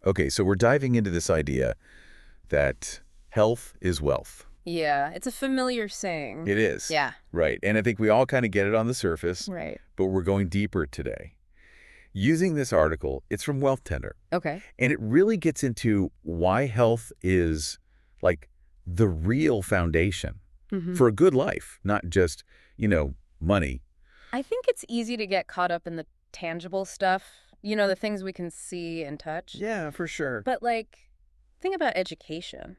Okay, so we're diving into this idea that health is wealth. Yeah, it's a familiar saying. It is. Yeah. Right. And I think we all kind of get it on the surface, Right. but we're going deeper today. Using this article, it's from Wealth Tender, Okay. and it really gets into why health is like the real foundation Hmm. for a good life, not just, money. I think it's easy to get caught up in the tangible stuff, the things we can see and touch. Yeah, for sure. But, think about education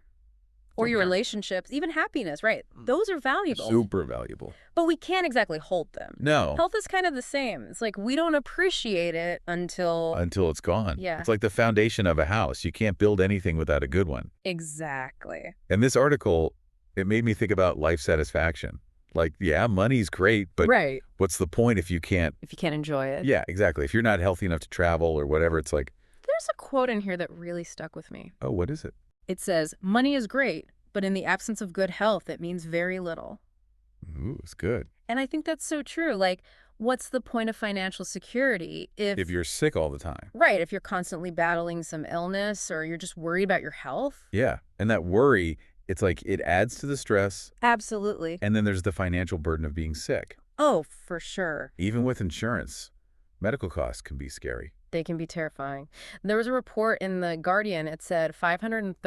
or your Okay. relationships, even happiness, right? Those are valuable, Super valuable. but we can't exactly hold them. No. Health is kind of the same. It's like we don't appreciate it until... Until it's gone. Yeah. It's like the foundation of a house. You can't build anything without a good one. Exactly. And this article, it made me think about life satisfaction. Like, yeah, money's great, but Right. what's the point if you can't? If you can't enjoy it. Yeah, exactly. If you're not healthy enough to travel or whatever, it's like, There's a quote in here that really stuck with me. oh, what is it? It says, "Money is great, but in the absence of good health, it means very little." Ooh, it's good. And I think that's so true. Like, what's the point of financial security If you're sick all the time. right, if you're constantly battling some illness or you're just worried about your health? Yeah. And that worry, it's like it adds to the stress. Absolutely. And then there's the financial burden of being sick. Oh, for sure. Even with insurance, medical costs can be scary. They can be terrifying. There was a report in The Guardian. It said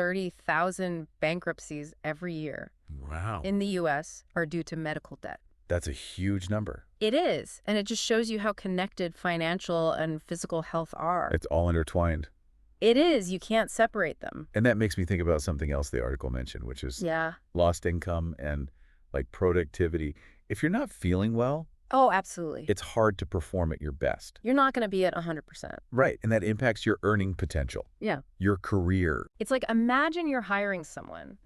530,000 bankruptcies every year Wow. in the U.S. are due to medical debt. That's a huge number. It is. And it just shows you how connected financial and physical health are. It's all intertwined. It is. You can't separate them. And that makes me think about something else the article mentioned, which is Yeah. lost income and like productivity. If you're not feeling well, Oh, absolutely. it's hard to perform at your best. You're not going to be at 100%. Right. And that impacts your earning potential, Yeah. your career. It's like, imagine you're hiring someone.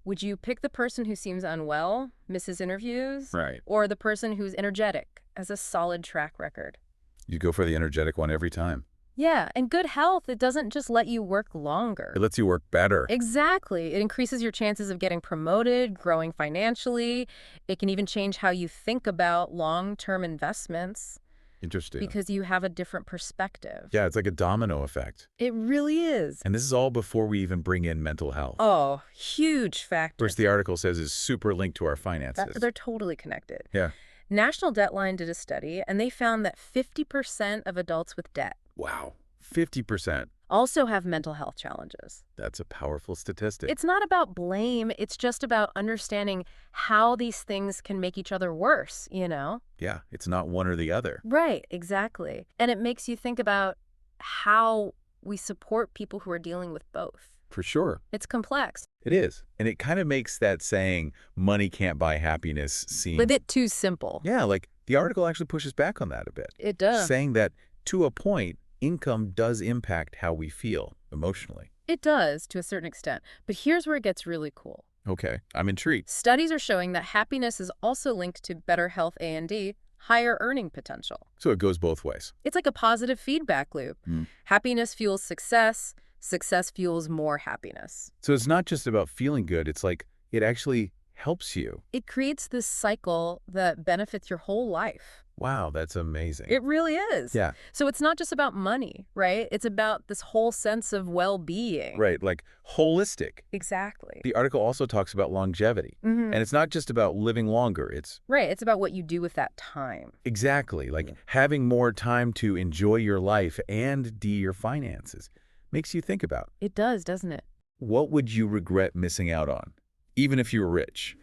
Would you pick the person who seems unwell, misses interviews? Right. Or the person who's energetic, has a solid track record? You go for the energetic one every time. Yeah, and good health, it doesn't just let you work longer. It lets you work better. Exactly. It increases your chances of getting promoted, growing financially. It can even change how you think about long-term investments Interesting. because you have a different perspective. Yeah, it's like a domino effect. It really is. And this is all before we even bring in mental health. Oh, huge factor. Which the article says is super linked to our finances. They're totally connected. Yeah. National Debtline did a study, and they found that 50% of adults with debt Wow. 50%. also have mental health challenges. That's a powerful statistic. It's not about blame. It's just about understanding how these things can make each other worse, Yeah, it's not one or the other. Right, exactly. And it makes you think about how we support people who are dealing with both. For sure. It's complex. It is. And it kind of makes that saying, money can't buy happiness, seem... A bit too simple. Yeah, like the article actually pushes back on that a bit. It does. Saying that, to a point, income does impact how we feel emotionally. It does, to a certain extent. But here's where it gets really cool. Okay, I'm intrigued. Studies are showing that happiness is also linked to better health A&D, higher earning potential. So it goes both ways. It's like a positive feedback loop. Happiness fuels success. Success fuels more happiness. So it's not just about feeling good. It's like it actually helps you. It creates this cycle that benefits your whole life. Wow, that's amazing. It really is. Yeah. So it's not just about money, right? It's about this whole sense of well-being. Right, like holistic. Exactly. The article also talks about longevity. Mm-hmm. And it's not just about living longer. It's Right. It's about what you do with that time. exactly like having more time to enjoy your life and your finances. Makes you think about, It does, doesn't it? what would you regret missing out on, even if you were rich,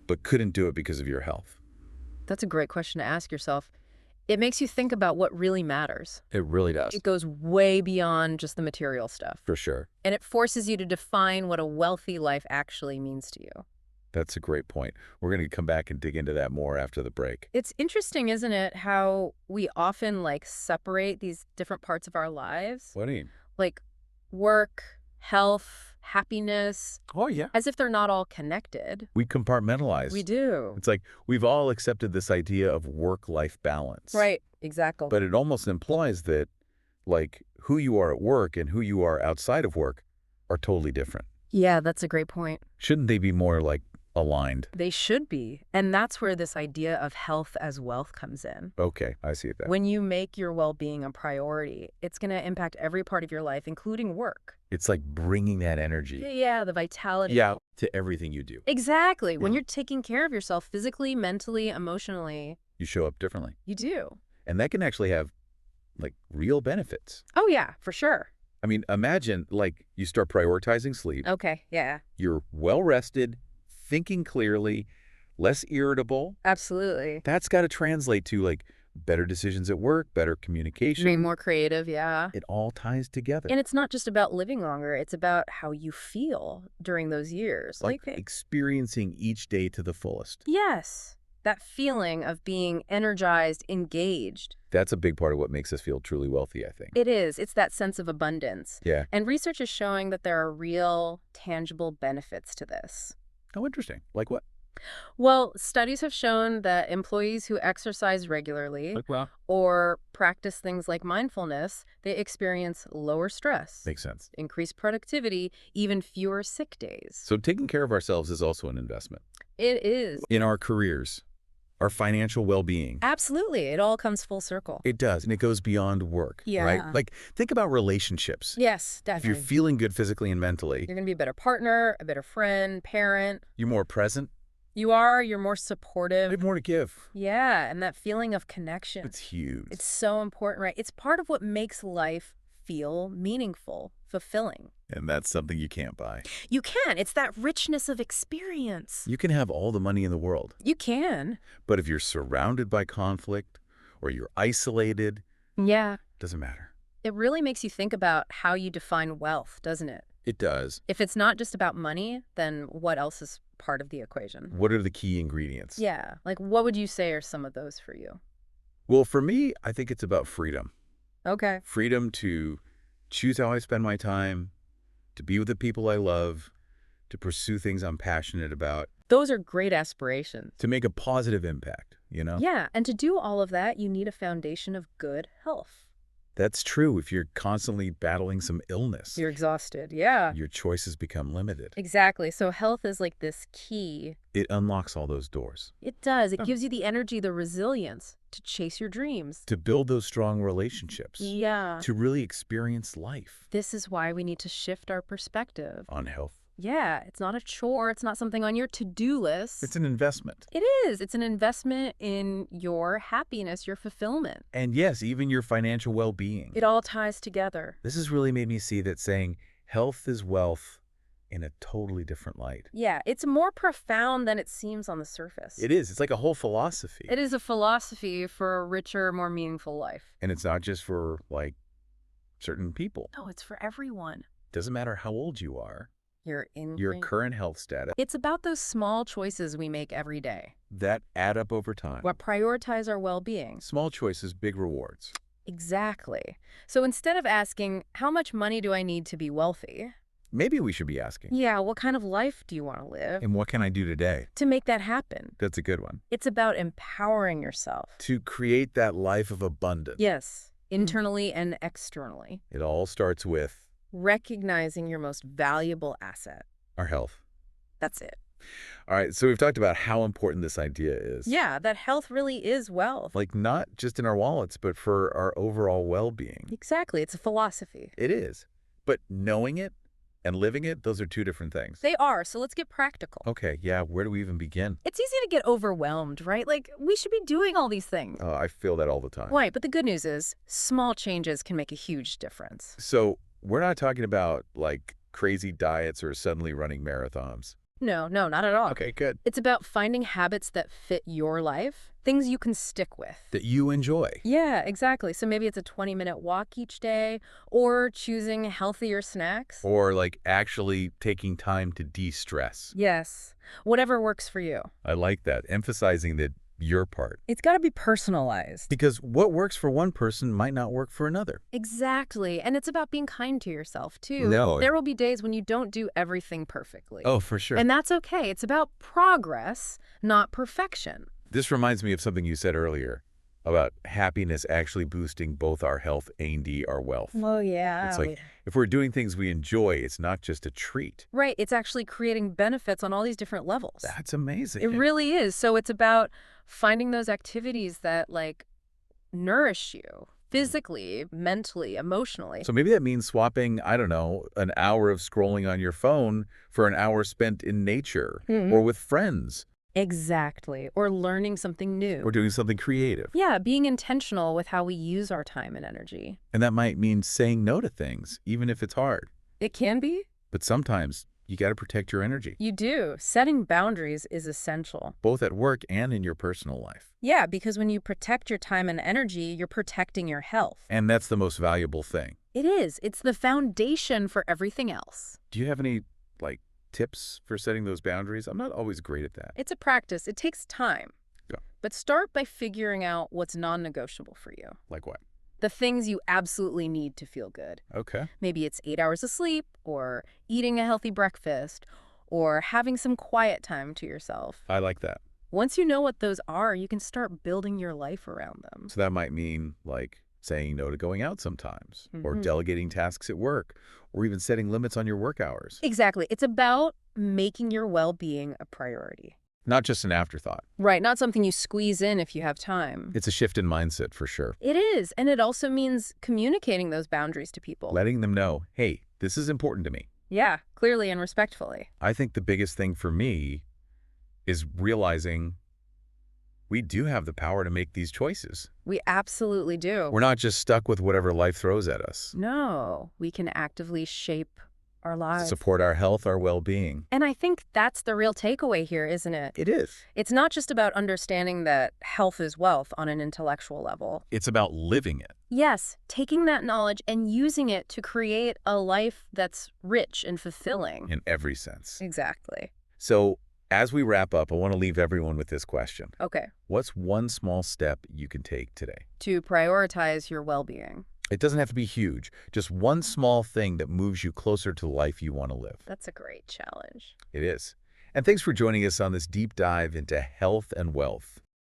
but couldn't do it because of your health? That's a great question to ask yourself. It makes you think about what really matters. It really does. It goes way beyond just the material stuff. For sure. And it forces you to define what a wealthy life actually means to you. That's a great point. We're going to come back and dig into that more after the break. It's interesting, isn't it, how we often separate these different parts of our lives? What do you mean? Like work, health, happiness, Oh, yeah. as if they're not all connected. We compartmentalize. We do. It's like we've all accepted this idea of work-life balance. Right, exactly. But it almost implies that, like, who you are at work and who you are outside of work are totally different. Yeah, that's a great point. Shouldn't they be more, like, aligned. They should be. And that's where this idea of health as wealth comes in. Okay, I see that. When you make your well-being a priority, it's going to impact every part of your life, including work. It's like bringing that energy, Yeah, the vitality. yeah, to everything you do. Exactly. When Yeah. you're taking care of yourself physically, mentally, emotionally, You show up differently. you do. And that can actually have, like, real benefits. Oh, yeah, for sure. I mean, imagine, like, you start prioritizing sleep. Okay, yeah, You're well-rested, thinking clearly, less irritable. absolutely. That's got to translate to, like, better decisions at work, better Being communication. more creative, yeah. It all ties together. And it's not just about living longer, it's about how you feel during those years. Like experiencing each day to the fullest. Yes, that feeling of being energized, engaged. That's a big part of what makes us feel truly wealthy, I think. It is. It's that sense of abundance. Yeah. And research is showing that there are real, tangible benefits to this. Oh, interesting. Like what? Well, studies have shown that employees who exercise regularly Wow. or practice things like mindfulness, they experience lower stress, Makes sense. increased productivity, even fewer sick days. So taking care of ourselves is also an investment. It is. In our careers, our financial well-being. Absolutely. It all comes full circle. It does, and it goes beyond work, right? Yeah. Like, think about relationships. Yes, If you're definitely. feeling good physically and mentally, You're going to be a better partner, a better friend, parent. you're more present, You're more you supportive. have more to give. Yeah, and that feeling of connection. It's huge. It's so important, right? It's part of what makes life feel meaningful, fulfilling. And that's something you can't buy. You can. It's that richness of experience. You can have all the money in the world, You can. but if you're surrounded by conflict or you're isolated, Yeah. doesn't matter. It really makes you think about how you define wealth, doesn't it? It does. If it's not just about money, then what else is part of the equation? What are the key ingredients? Yeah. Like, what would you say are some of those for you? Well, for me, I think it's about freedom. Okay. Freedom to choose how I spend my time, to be with the people I love, to pursue things I'm passionate about, Those are great aspirations. to make a positive impact, you know? Yeah, and to do all of that, you need a foundation of good health. That's true if you're constantly battling some illness. You're exhausted. Yeah. Your choices become limited. Exactly. So health is like this key. It unlocks all those doors. It does. It Oh. gives you the energy, the resilience to chase your dreams. To build those strong relationships. Yeah. To really experience life This is why we need to shift our perspective. on health. Yeah, it's not a chore. It's not something on your to-do list. It's an investment. It is. It's an investment in your happiness, your fulfillment. And yes, even your financial well-being. It all ties together. This has really made me see that saying health is wealth in a totally different light. Yeah, it's more profound than it seems on the surface. It is. It's like a whole philosophy. It is a philosophy for a richer, more meaningful life. And it's not just for, like, certain people. No, it's for everyone. Doesn't matter how old you are, You're in your current health status, It's about those small choices we make every day. that add up over time. What prioritize our well-being. Small choices, big rewards. Exactly. So instead of asking, how much money do I need to be wealthy? Maybe we should be asking, Yeah, what kind of life do you want to live? and what can I do today? To make that happen. That's a good one. It's about empowering yourself. To create that life of abundance. Yes, internally and externally. It all starts with Recognizing your most valuable asset. our health. That's it. All right, so we've talked about how important this idea is. Yeah, that health really is wealth. Like, not just in our wallets, but for our overall well-being. Exactly. It's a philosophy. It is. But knowing it and living it, those are two different things. They are, so let's get practical. Okay, yeah, where do we even begin? It's easy to get overwhelmed, right? Like, we should be doing all these things. Oh, I feel that all the time. Right, but the good news is small changes can make a huge difference. So we're not talking about, like, crazy diets or suddenly running marathons. No, not at all. Okay, good. It's about finding habits that fit your life, things you can stick with. That you enjoy. Yeah, exactly. So maybe it's a 20-minute walk each day, or choosing healthier snacks. Or, like, actually taking time to de-stress. Yes, whatever works for you. I like that, emphasizing that your part. It's got to be personalized. Because what works for one person might not work for another. Exactly. And it's about being kind to yourself, too. No. There will be days when you don't do everything perfectly. Oh, for sure. And that's okay. It's about progress, not perfection. This reminds me of something you said earlier. about happiness actually boosting both our health and our wealth. Oh, It's yeah. like if we're doing things we enjoy, it's not just a treat. Right. It's actually creating benefits on all these different levels. That's amazing. It really is. So it's about finding those activities that nourish you physically, mentally, emotionally. So maybe that means swapping, I don't know, an hour of scrolling on your phone for an hour spent in nature Mhm. or with friends Exactly. Or learning something new. or doing something creative. Yeah, being intentional with how we use our time and energy. And that might mean saying no to things, even if it's hard. It can be. But sometimes you got to protect your energy, You do. Setting boundaries is essential. both at work and in your personal life. Yeah, because when you protect your time and energy, you're protecting your health. And that's the most valuable thing. It is. It's the foundation for everything else. Do you have any, tips for setting those boundaries? I'm not always great at that. It's a practice. It takes time. Yeah. But start by figuring out what's non-negotiable for you. Like what? The things you absolutely need to feel good. Okay. Maybe it's 8 hours of sleep, or eating a healthy breakfast, or having some quiet time to yourself. I like that. Once you know what those are, you can start building your life around them. So that might mean, saying no to going out sometimes, or Mhm. delegating tasks at work, or even setting limits on your work hours. Exactly. It's about making your well-being a priority. Not just an afterthought. Right, not something you squeeze in if you have time. It's a shift in mindset for sure. It is, and it also means communicating those boundaries to people. Letting them know, hey, this is important to me. Yeah, clearly and respectfully. I think the biggest thing for me is realizing we do have the power to make these choices. We absolutely do. We're not just stuck with whatever life throws at us. No, we can actively shape our lives. Support our health, our well-being. And I think that's the real takeaway here, isn't it? It is. It's not just about understanding that health is wealth on an intellectual level. It's about living it. Yes, taking that knowledge and using it to create a life that's rich and fulfilling. In every sense. Exactly. So, as we wrap up, I want to leave everyone with this question. Okay. What's one small step you can take today? To prioritize your well-being. It doesn't have to be huge. Just one small thing that moves you closer to the life you want to live. That's a great challenge. It is. And thanks for joining us on this deep dive into health and wealth.